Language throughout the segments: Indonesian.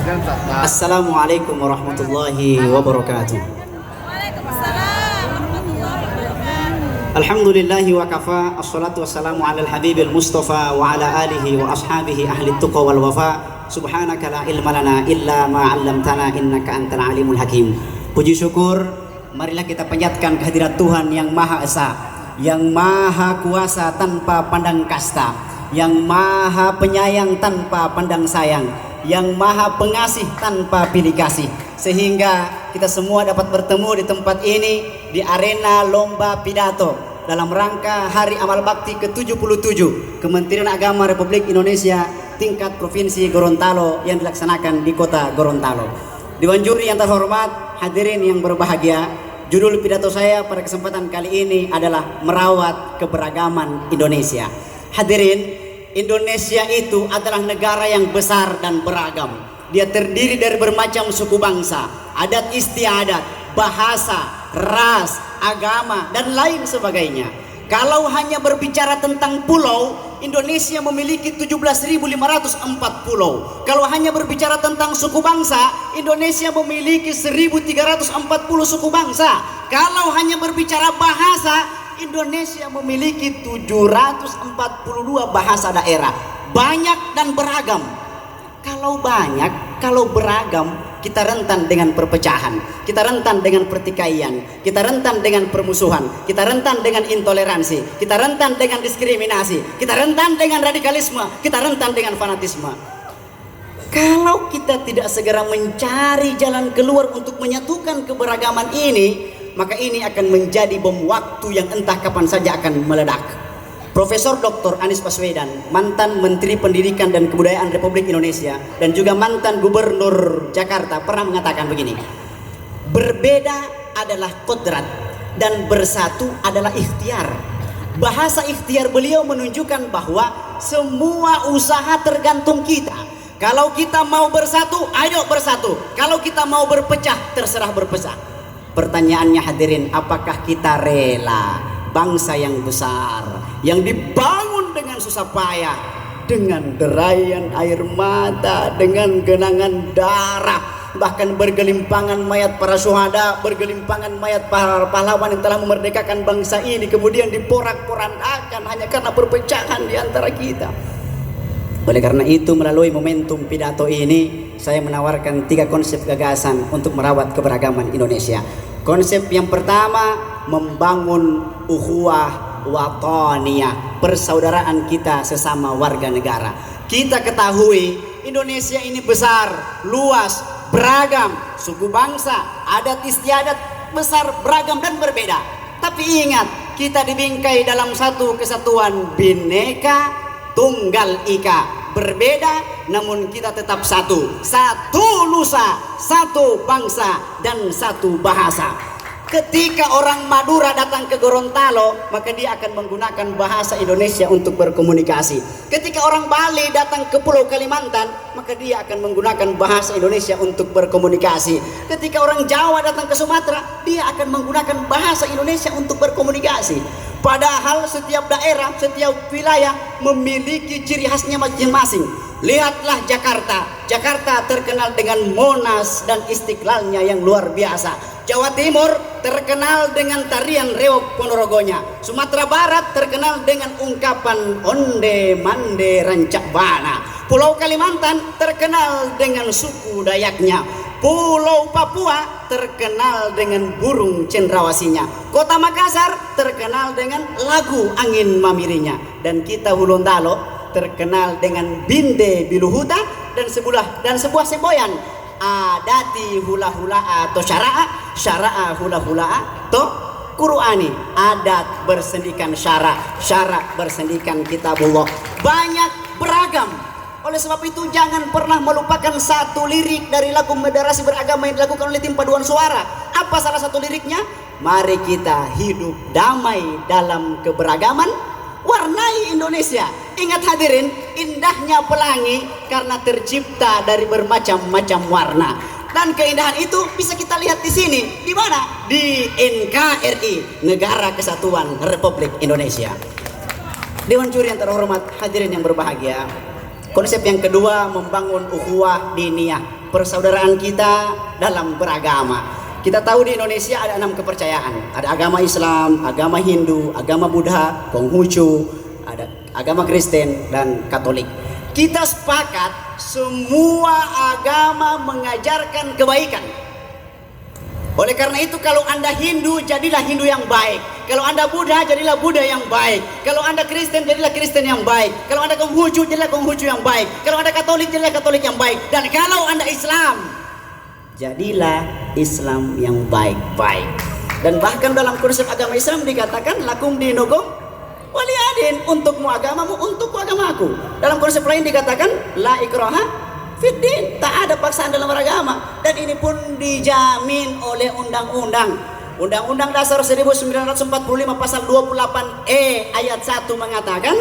Assalamualaikum warahmatullahi wabarakatuh. Alhamdulillahi wa kafa, assalatu wassalamu ala al-habibil mustafa wa ala alihi wa ashabihi ahli tuqa wal wafa. Subhanaka la ilma lana illa ma 'allamtana innaka antal alimul hakim. Puji syukur, marilah kita panjatkan kehadirat Tuhan yang Maha Esa, yang Maha Kuasa tanpa pandang kasta, yang Maha Penyayang tanpa pandang sayang, yang Maha Pengasih tanpa pilih kasih, sehingga kita semua dapat bertemu di tempat ini di arena lomba pidato dalam rangka Hari Amal Bakti ke-77 Kementerian Agama Republik Indonesia tingkat Provinsi Gorontalo yang dilaksanakan di kota Gorontalo. Dewan juri yang terhormat, hadirin yang berbahagia, judul pidato saya pada kesempatan kali ini adalah merawat keberagaman Indonesia. Hadirin, Indonesia itu adalah negara yang besar dan beragam. Dia terdiri dari bermacam suku bangsa, adat istiadat, bahasa, ras, agama, dan lain sebagainya. Kalau hanya berbicara tentang pulau, Indonesia memiliki 17.504 pulau. Kalau hanya berbicara tentang suku bangsa, Indonesia memiliki 1.340 suku bangsa. Kalau hanya berbicara bahasa, Indonesia memiliki 742 bahasa daerah. Banyak dan beragam. Kalau banyak, kalau beragam, kita rentan dengan perpecahan, kita rentan dengan pertikaian, kita rentan dengan permusuhan, kita rentan dengan intoleransi, kita rentan dengan diskriminasi, kita rentan dengan radikalisme, kita rentan dengan fanatisme. Kalau kita tidak segera mencari jalan keluar untuk menyatukan keberagaman ini, maka ini akan menjadi bom waktu yang entah kapan saja akan meledak. Profesor Dr. Anies Baswedan, mantan Menteri Pendidikan dan Kebudayaan Republik Indonesia dan juga mantan Gubernur Jakarta, pernah mengatakan begini: berbeda adalah kodrat dan bersatu adalah ikhtiar. Bahasa ikhtiar beliau menunjukkan bahwa semua usaha tergantung kita. Kalau kita mau bersatu, ayo bersatu. Kalau kita mau berpecah, terserah berpecah. Pertanyaannya hadirin, apakah kita rela bangsa yang besar, yang dibangun dengan susah payah, dengan derayan air mata, dengan genangan darah, bahkan bergelimpangan mayat para syuhada, bergelimpangan mayat para pahlawan yang telah memerdekakan bangsa ini, kemudian diporak-porandakan hanya karena perpecahan di antara kita. Oleh karena itu, melalui momentum pidato ini, saya menawarkan 3 konsep gagasan untuk merawat keberagaman Indonesia. Konsep yang pertama, membangun ukhuwah wataniyah, persaudaraan kita sesama warga negara. Kita ketahui Indonesia ini besar, luas, beragam, suku bangsa, adat istiadat besar, beragam dan berbeda. Tapi ingat, kita dibingkai dalam satu kesatuan Bhinneka Tunggal Ika. Berbeda namun kita tetap satu. Satu nusa, satu bangsa, dan satu bahasa. Ketika orang Madura datang ke Gorontalo, maka dia akan menggunakan bahasa Indonesia untuk berkomunikasi. Ketika orang Bali datang ke Pulau Kalimantan, maka dia akan menggunakan bahasa Indonesia untuk berkomunikasi. Ketika orang Jawa datang ke Sumatera, dia akan menggunakan bahasa Indonesia untuk berkomunikasi. Padahal setiap daerah, setiap wilayah memiliki ciri khasnya masing-masing. Lihatlah Jakarta. Jakarta terkenal dengan Monas dan Istiqlalnya yang luar biasa. Jawa Timur terkenal dengan tarian reog Ponorogonya. Sumatera Barat terkenal dengan ungkapan onde mande rancak bana. Pulau Kalimantan terkenal dengan suku Dayaknya. Pulau Papua terkenal dengan burung cendrawasinya. Kota Makassar terkenal dengan lagu angin mamirinya. Dan kita Gorontalo terkenal dengan binde biluhuta dan sebuah semboyan, adati hula hula atau syara'a hula hula atau Qur'ani, adat bersendikan syara bersendikan kitabullah. Banyak beragam. Oleh sebab itu jangan pernah melupakan satu lirik dari lagu Moderasi Beragama yang dilakukan oleh tim paduan suara. Apa salah satu liriknya? Mari kita hidup damai dalam keberagaman, warnai Indonesia. Ingat hadirin, indahnya pelangi karena tercipta dari bermacam-macam warna. Dan keindahan itu bisa kita lihat di sini. Di mana? Di NKRI, Negara Kesatuan Republik Indonesia. Dewan juri yang terhormat, hadirin yang berbahagia. Konsep yang kedua, membangun ukhuwah diniyah, persaudaraan kita dalam beragama. Kita tahu di Indonesia ada 6 kepercayaan. Ada agama Islam, agama Hindu, agama Buddha, Konghucu, ada agama Kristen dan Katolik. Kita sepakat semua agama mengajarkan kebaikan. Oleh karena itu kalau Anda Hindu, jadilah Hindu yang baik. Kalau Anda Buddha, jadilah Buddha yang baik. Kalau Anda Kristen, jadilah Kristen yang baik. Kalau Anda Konghucu, jadilah Konghucu yang baik. Kalau Anda Katolik, jadilah Katolik yang baik. Dan kalau Anda Islam, jadilah Islam yang baik-baik. Dan bahkan dalam konsep agama Islam dikatakan lakum dinukum waliyadin, untukmu agamamu, untukku agamaku. Dalam konsep lain dikatakan la ikraha fiddin, tak ada paksaan dalam beragama. Dan ini pun dijamin oleh undang-undang. Undang-Undang Dasar 1945 pasal 28E ayat 1 mengatakan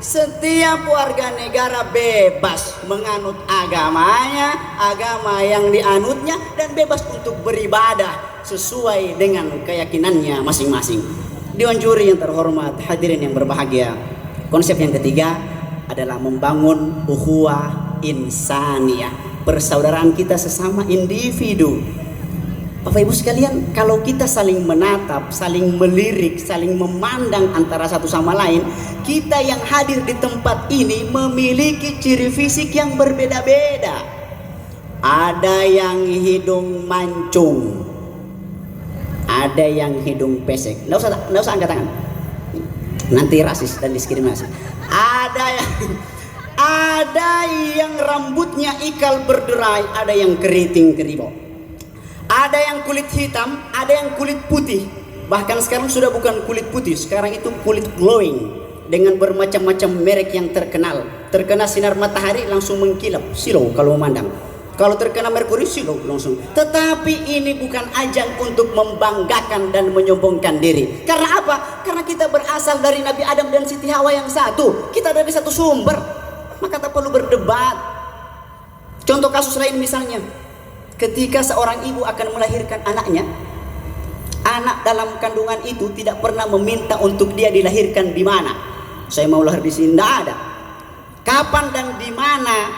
setiap warga negara bebas menganut agamanya, agama yang dianutnya, dan bebas untuk beribadah sesuai dengan keyakinannya masing-masing. Dewan juri yang terhormat, hadirin yang berbahagia, konsep yang ketiga adalah membangun ukhuwah insaniyah, persaudaraan kita sesama individu. Bapak Ibu sekalian, kalau kita saling menatap, saling melirik, saling memandang antara satu sama lain, kita yang hadir di tempat ini memiliki ciri fisik yang berbeda-beda. Ada yang hidung mancung, ada yang hidung pesek. Nggak usah angkat tangan, nanti rasis dan diskriminasi. Ada yang rambutnya ikal berderai, ada yang keriting keribau. Ada yang kulit hitam, ada yang kulit putih. Bahkan sekarang sudah bukan kulit putih, sekarang itu kulit glowing dengan bermacam-macam merek yang terkenal. Terkena sinar matahari langsung mengkilap, silau kalau memandang. Kalau terkena merkuri, silau langsung. Tetapi ini bukan ajang untuk membanggakan dan menyombongkan diri. Karena apa? Karena kita berasal dari Nabi Adam dan Siti Hawa yang satu. Kita dari satu sumber, maka tak perlu berdebat. Contoh kasus lain misalnya, ketika seorang ibu akan melahirkan anaknya, anak dalam kandungan itu tidak pernah meminta untuk dia dilahirkan di mana. Saya mau lahir di sini, tidak ada. Kapan dan di mana,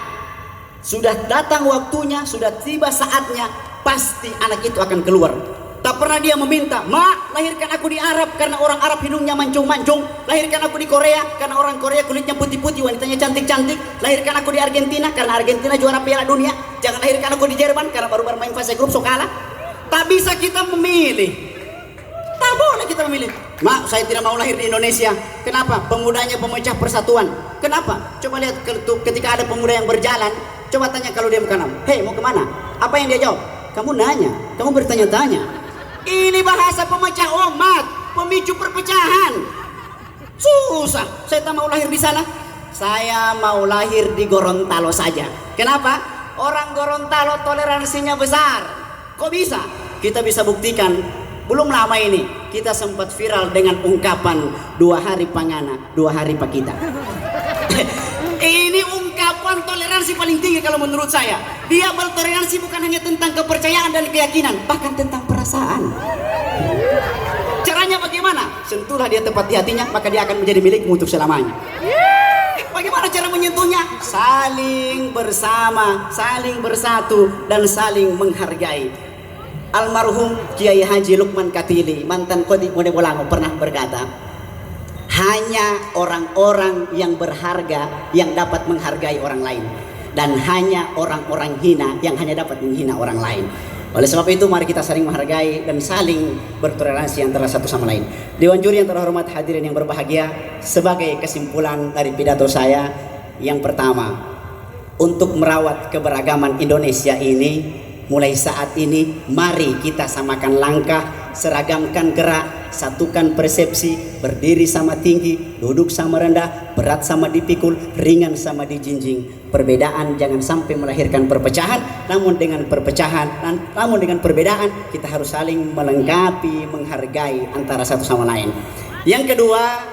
sudah datang waktunya, sudah tiba saatnya, pasti anak itu akan keluar. Tak pernah dia meminta, "Ma, lahirkan aku di Arab karena orang Arab hidungnya mancung-mancung. Lahirkan aku di Korea karena orang Korea kulitnya putih-putih, wanitanya cantik-cantik. Lahirkan aku di Argentina karena Argentina juara Piala Dunia. Jangan lahirkan aku di Jerman karena baru bermain fase grup so kalah." Tak bisa kita memilih. Tak boleh kita memilih. "Ma, saya tidak mau lahir di Indonesia." Kenapa? Pemudanya pemecah persatuan. Kenapa? Coba lihat ketika ada pemuda yang berjalan, coba tanya kalau dia mau kemana. "Hei, mau kemana?" Apa yang dia jawab? "Kamu nanya, kamu bertanya-tanya." Ini bahasa pemecah umat, pemicu perpecahan. Susah. Saya tak mau lahir di sana. Saya mau lahir di Gorontalo saja. Kenapa? Orang Gorontalo toleransinya besar. Kok bisa? Kita bisa buktikan. Belum lama ini kita sempat viral dengan ungkapan 2 hari Pangana, 2 hari Pakita. Ini ungkapan toleransi paling tinggi kalau menurut saya. Dia bertoleransi bukan hanya tentang kepercayaan dan keyakinan, bahkan tentang perasaan. Caranya bagaimana? Sentuhlah dia tepat di hatinya, maka dia akan menjadi milikmu untuk selamanya. Bagaimana cara menyentuhnya? Saling bersama, saling bersatu, dan saling menghargai. Almarhum Kiai Haji Lukman Katili, mantan Kodi Mode Bolango, pernah berkata, hanya orang-orang yang berharga yang dapat menghargai orang lain, dan hanya orang-orang hina yang hanya dapat menghina orang lain. Oleh sebab itu mari kita saling menghargai dan saling bertoleransi antara satu sama lain. Dewan juri yang terhormat, hadirin yang berbahagia, sebagai kesimpulan dari pidato saya, yang pertama, untuk merawat keberagaman Indonesia ini, mulai saat ini mari kita samakan langkah, seragamkan gerak, satukan persepsi, berdiri sama tinggi, duduk sama rendah, berat sama dipikul, ringan sama dijinjing. Perbedaan jangan sampai melahirkan perpecahan, namun dengan perbedaan kita harus saling melengkapi, menghargai antara satu sama lain. Yang kedua,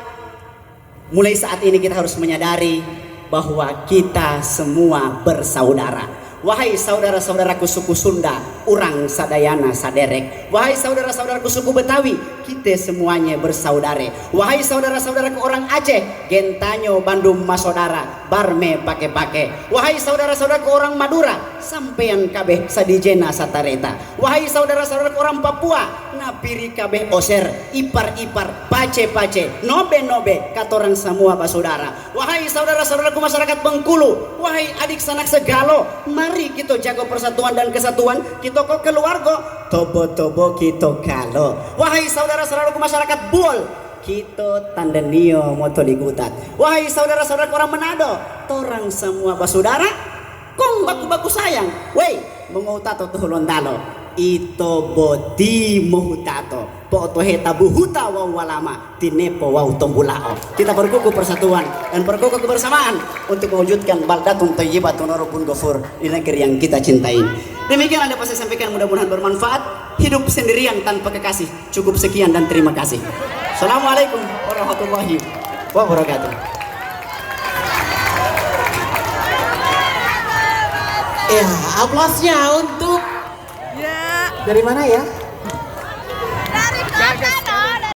mulai saat ini kita harus menyadari bahwa kita semua bersaudara. Wahai saudara-saudaraku suku Sunda, urang sadayana saderek. Wahai saudara-saudaraku suku Betawi, kita semuanya bersaudara. Wahai saudara-saudaraku orang Aceh, gentanyo Bandung mas saudara, barme pake-pake. Wahai saudara-saudaraku orang Madura, sampean kabeh sadijena satareta. Wahai saudara-saudaraku orang Papua, napiri kabeh oser, ipar-ipar, pace-pace, nobe-nobe, katorang semua saudara. Wahai saudara-saudaraku masyarakat Bengkulu, wahai adik sanak segalo, mari kita jaga persatuan dan kesatuan, kita kok keluarga, tobo-tobo kita kalo. Wahai saudara-saudaraku masyarakat Buol, kita tandenio moto digutat. Wahai saudara-saudaraku orang Manado, torang semua saudara, kong baku-baku sayang. Wey, mengutato tuh londalo, ito bodi mohutato, poto heta buhuta wawalama, tinepo wau tombulao. Kita berkuku persatuan dan berkuku kebersamaan untuk mewujudkan baldatun thayyibatun warabun ghafur di negeri yang kita cintai. Demikian ada saya sampaikan, mudah-mudahan bermanfaat. Hidup sendirian tanpa kekasih. Cukup sekian dan terima kasih. Assalamualaikum warahmatullahi wabarakatuh. Ya, aplausnya untuk Ya. dari mana ya?